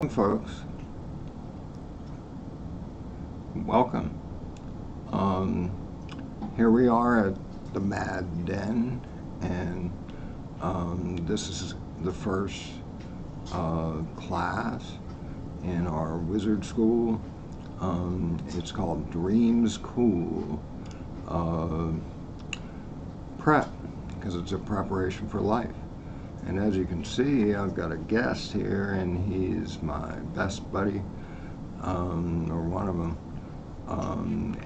folks. Welcome. Um, Here we are at the Mad Den, and this is the first class in our wizard school. It's called Dream School Prep, because it's a preparation for life. And as you can see, I've got a guest here, and he's my best buddy, or one of them,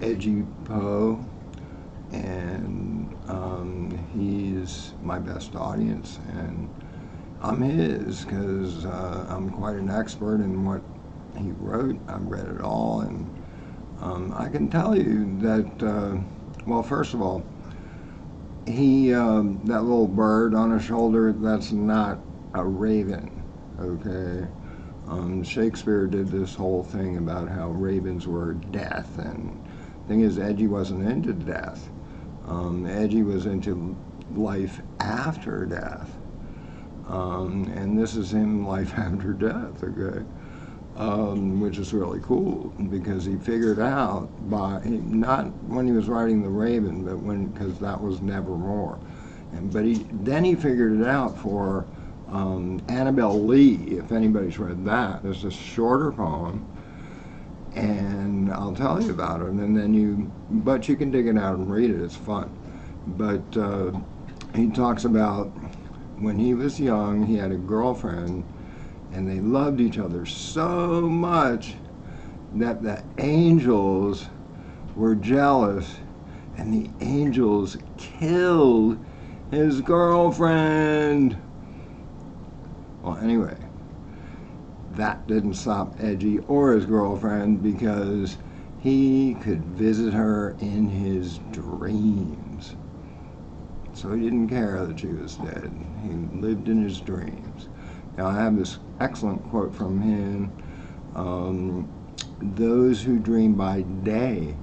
Edgy Poe, and he's my best audience, and I'm his because I'm quite an expert in what he wrote. I've read it all, and I can tell you that, well, first of all, that little bird on his shoulder, that's not a raven, okay? Shakespeare did this whole thing about how ravens were death, and the thing is, Edgy wasn't into death. Edgy was into life after death, and this is him, life after death, okay? Which is really cool, because he figured out not when he was writing The Raven, but because that was Nevermore. But then he figured it out for Annabel Lee, if anybody's read that. It's a shorter poem, and I'll tell you about it, and then but you can dig it out and read it, it's fun. But he talks about when he was young, he had a girlfriend, and they loved each other so much that the angels were jealous, and the angels killed his girlfriend. Well, anyway, that didn't stop Edgy or his girlfriend, because he could visit her in his dreams. So he didn't care that she was dead. He lived in his dreams. Now, I have this excellent quote from him. Those who dream by day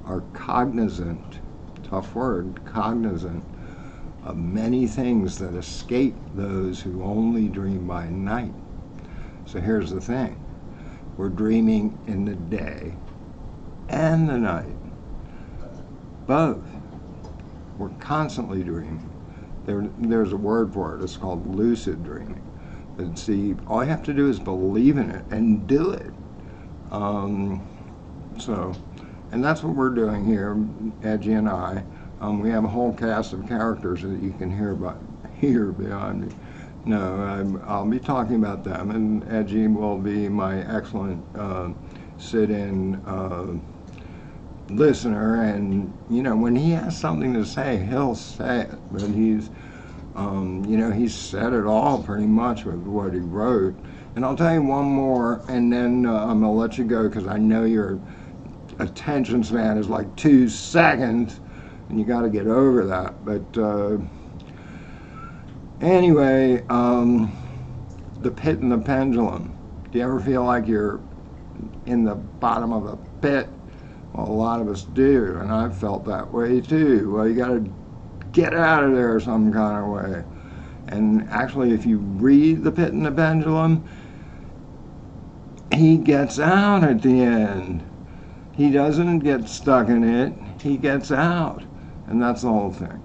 are cognizant, tough word, cognizant of many things that escape those who only dream by night. So here's the thing. We're dreaming in the day and the night. Both. We're constantly dreaming. There's a word for it. It's called lucid dreaming. And see, all you have to do is believe in it and do it. And that's what we're doing here, Edgy and I. We have a whole cast of characters that you can hear behind me. No, I'll be talking about them, and Edgy will be my excellent sit-in listener. And when he has something to say, he'll say it. But he's said it all pretty much with what he wrote. And I'll tell you one more, and then I'm gonna let you go, because I know your attention span is like 2 seconds, and you got to get over that. But anyway, the pit and the pendulum. Do you ever feel like you're in the bottom of a pit? Well, a lot of us do, and I've felt that way too. Well, you got to get out of there some kind of way. And actually, if you read The Pit and the Pendulum, he gets out at the end. He doesn't get stuck in it, he gets out. And that's the whole thing.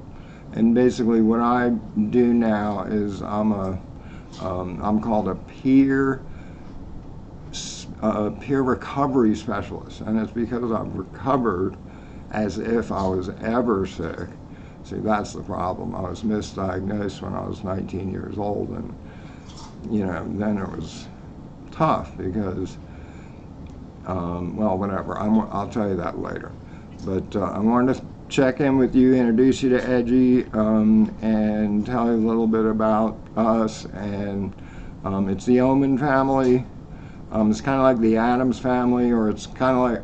And basically what I do now is I'm called a peer recovery specialist. And it's because I've recovered as if I was ever sick. See, that's the problem. I was misdiagnosed when I was 19 years old, and then it was tough because, well, whatever. I'll tell you that later. But I wanted to check in with you, introduce you to Edgy, and tell you a little bit about us. And it's the Oehmann family. It's kind of like the Addams family, or it's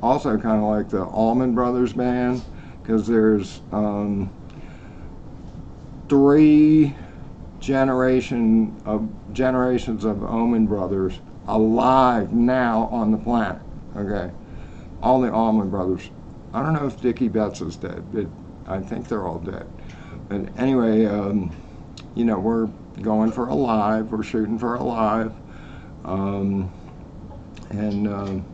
also kind of like the Allman Brothers Band, because there's 3 generations of Oehmann brothers alive now on the planet. Okay, all the Allman brothers. I don't know if Dickie Betts is dead, but I think they're all dead. But anyway, we're going for alive. We're shooting for alive. And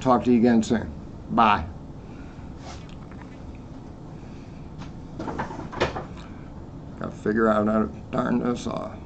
talk to you again soon. Bye. Gotta figure out how to turn this off.